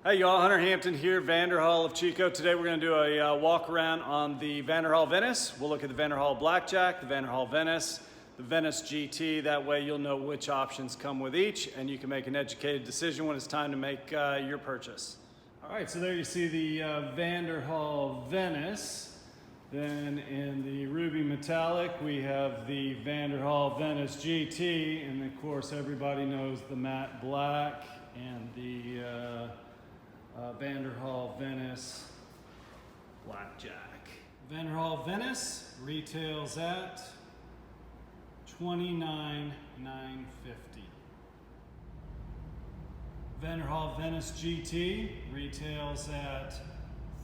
Hey y'all, Hunter Hampton here, Vanderhall of Chico. Today we're going to do a walk around on the Vanderhall Venice. We'll look at the Vanderhall Blackjack, the Vanderhall Venice, the Venice GT. That way you'll know which options come with each and you can make an educated decision when it's time to make your purchase. All right, so there you see the Vanderhall Venice. Then in the ruby metallic we have the Vanderhall Venice GT, and of course everybody knows the matte black and the Vanderhall Venice Blackjack. Vanderhall Venice retails at $29,950. Vanderhall Venice GT retails at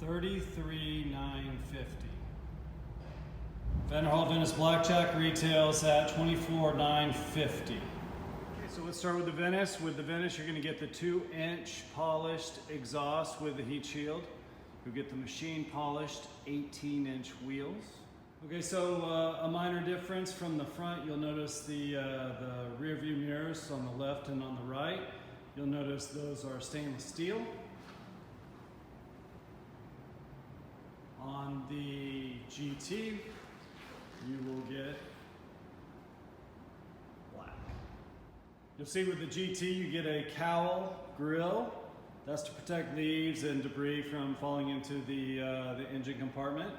$33,950. Vanderhall Venice Blackjack retails at $24,950. So let's start with the Venice. With the Venice, you're going to get the 2-inch polished exhaust with the heat shield. You'll get the machine polished 18-inch wheels. Okay, so a minor difference from the front, you'll notice the rear view mirrors on the left and on the right. You'll notice those are stainless steel. On the GT, you will get black. You'll see with the GT you get a cowl grille. That's to protect leaves and debris from falling into the engine compartment.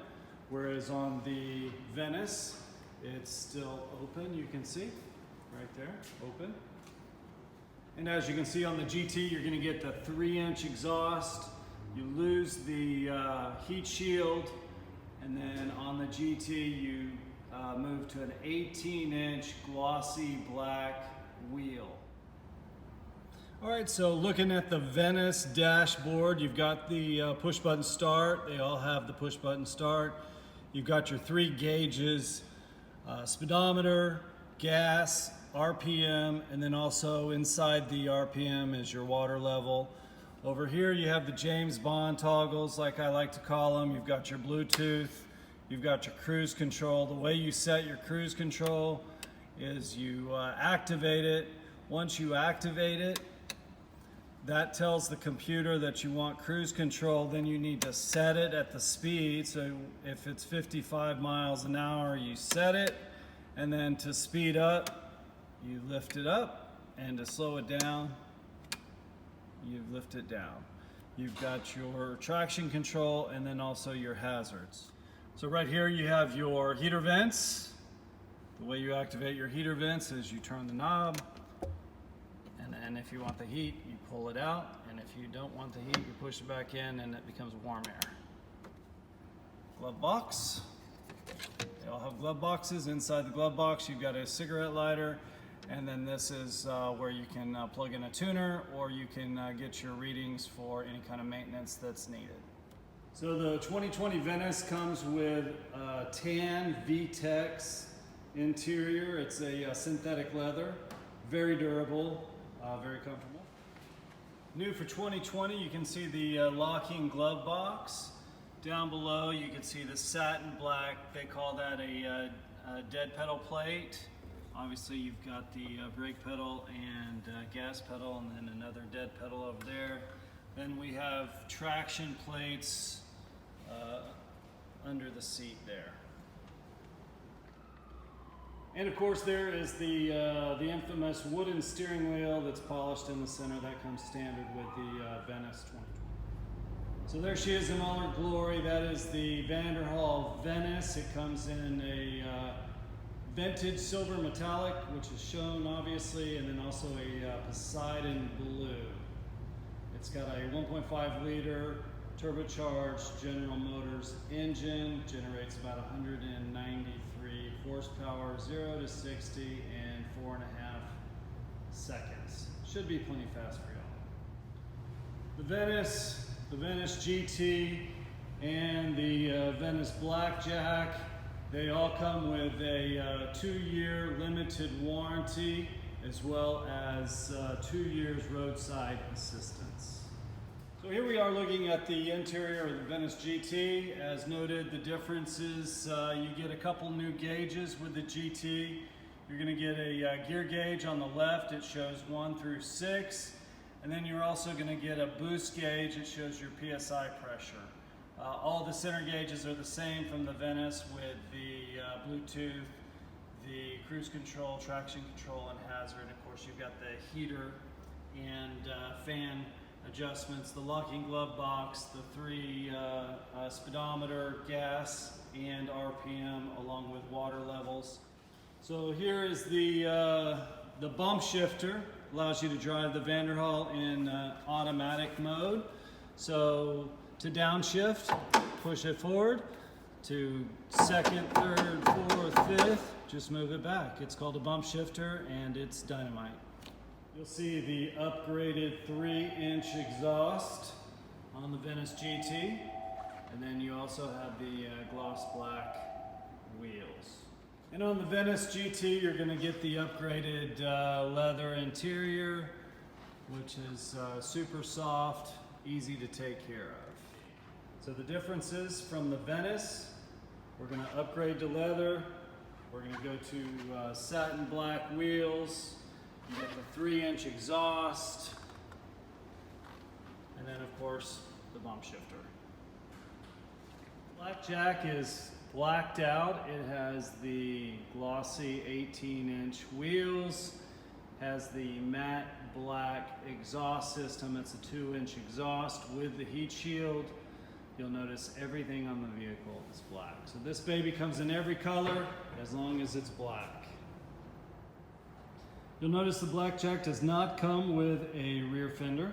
Whereas on the Venice, it's still open, you can see, right there, open. And as you can see on the GT, you're gonna get the 3-inch exhaust. You lose the heat shield, and then on the GT, you move to an 18-inch glossy black wheel. All right, so looking at the Venice dashboard, you've got the push button start. They all have the push button start. You've got your 3 gauges, speedometer, gas, RPM, and then also inside the RPM is your water level. Over here you have the James Bond toggles, like I like to call them. You've got your Bluetooth, you've got your cruise control. The way you set your cruise control is you activate it. Once you activate it, that tells the computer that you want cruise control. Then you need to set it at the speed. So if it's 55 miles an hour, you set it. And then to speed up, you lift it up. And to slow it down, you lift it down. You've got your traction control and then also your hazards. So right here you have your heater vents. The way you activate your heater vents is you turn the knob, and then if you want the heat, you pull it out, and if you don't want the heat, you push it back in and it becomes warm air. Glove box. They all have glove boxes. Inside the glove box you've got a cigarette lighter, and then this is where you can plug in a tuner, or you can get your readings for any kind of maintenance that's needed. So the 2020 Venice comes with a tan V-Tex Interior. It's a synthetic leather, very durable, very comfortable. New for 2020, you can see the locking glove box. Down below you can see the satin black, they call that a dead pedal plate. Obviously you've got the brake pedal and gas pedal, and then another dead pedal over there. Then we have traction plates under the seat there. And of course there is the infamous wooden steering wheel that's polished in the center. That comes standard with the Venice 2020. So there she is in all her glory. That is the Vanderhall Venice. It comes in a vintage silver metallic, which is shown obviously, and then also a Poseidon blue. It's got a 1.5 liter turbocharged General Motors engine, generates about 193 horsepower, 0 to 60 in 4.5 seconds. Should be plenty fast for y'all. The Venice GT, and the Venice Blackjack, they all come with a 2-year limited warranty, as well as 2 years roadside assistance. So here we are looking at the interior of the Venice GT. As noted, the difference is you get a couple new gauges with the GT. You're going to get a gear gauge on the left. It shows 1 through 6. And then you're also going to get a boost gauge. It shows your PSI pressure. All the center gauges are the same from the Venice, with the Bluetooth, the cruise control, traction control, and hazard. Of course, you've got the heater and fan adjustments, the locking glove box, the 3 speedometer, gas, and RPM, along with water levels. So here is the bump shifter. Allows you to drive the Vanderhall in automatic mode. So to downshift, push it forward. To second, third, fourth, fifth, just move it back. It's called a bump shifter, and it's dynamite. You'll see the upgraded 3-inch exhaust on the Venice GT. And then you also have the gloss black wheels. And on the Venice GT, you're going to get the upgraded leather interior, which is super soft, easy to take care of. So the differences from the Venice, we're going to upgrade to leather. We're going to go to satin black wheels. You get the 3-inch exhaust, and then of course the bump shifter. Blackjack is blacked out. It has the glossy 18-inch wheels, has the matte black exhaust system. It's a 2-inch exhaust with the heat shield. You'll notice everything on the vehicle is black. So this baby comes in every color as long as it's black. You'll notice the Blackjack does not come with a rear fender.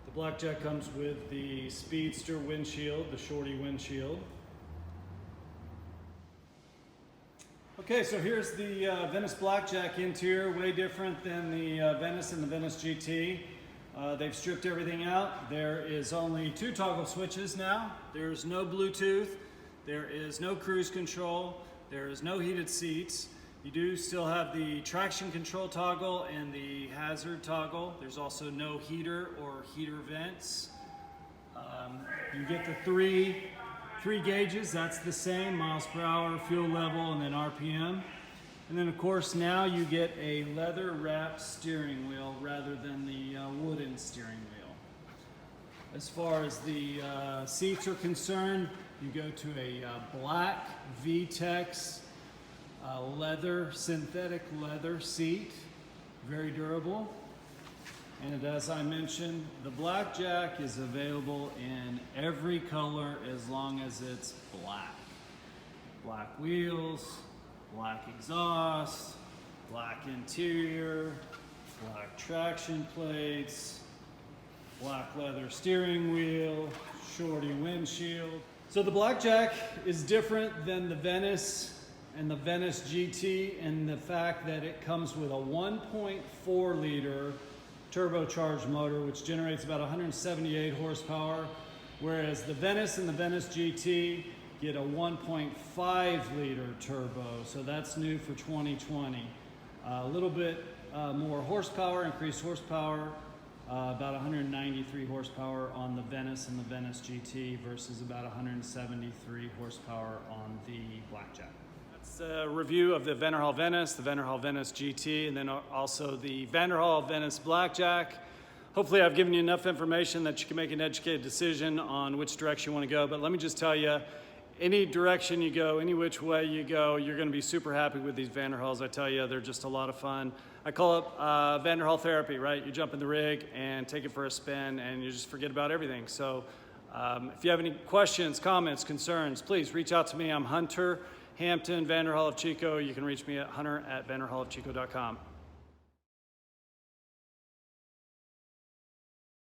The Blackjack comes with the Speedster windshield, the shorty windshield. Okay, so here's the Venice Blackjack interior, way different than the Venice and the Venice GT. They've stripped everything out. There is only 2 toggle switches now. There's no Bluetooth. There is no cruise control. There is no heated seats. You do still have the traction control toggle and the hazard toggle. There's also no heater or heater vents. You get the three gauges. That's the same: miles per hour, fuel level, and then RPM. And then of course now you get a leather wrapped steering wheel rather than the wooden steering wheel. As far as the seats are concerned, you go to a black V-Tex synthetic leather seat, very durable. And as I mentioned, the Blackjack is available in every color as long as it's black. Black wheels, black exhaust, black interior, black traction plates, black leather steering wheel, shorty windshield. So the Blackjack is different than the Venice and the Venice GT in the fact that it comes with a 1.4 liter turbocharged motor, which generates about 178 horsepower, whereas the Venice and the Venice GT get a 1.5 liter turbo. So that's new for 2020. A little bit more horsepower, increased horsepower, about 193 horsepower on the Venice and the Venice GT versus about 173 horsepower on the Blackjack. That's a review of the Vanderhall Venice, the Vanderhall Venice GT, and then also the Vanderhall Venice Blackjack. Hopefully I've given you enough information that you can make an educated decision on which direction you want to go. But let me just tell you, any direction you go, any which way you go, you're going to be super happy with these Vanderhalls. I tell you, they're just a lot of fun. I call it Vanderhall therapy, right? You jump in the rig and take it for a spin and you just forget about everything. So if you have any questions, comments, concerns, please reach out to me. I'm Hunter Hampton, Vanderhall of Chico. You can reach me at hunter@vanderhallofchico.com.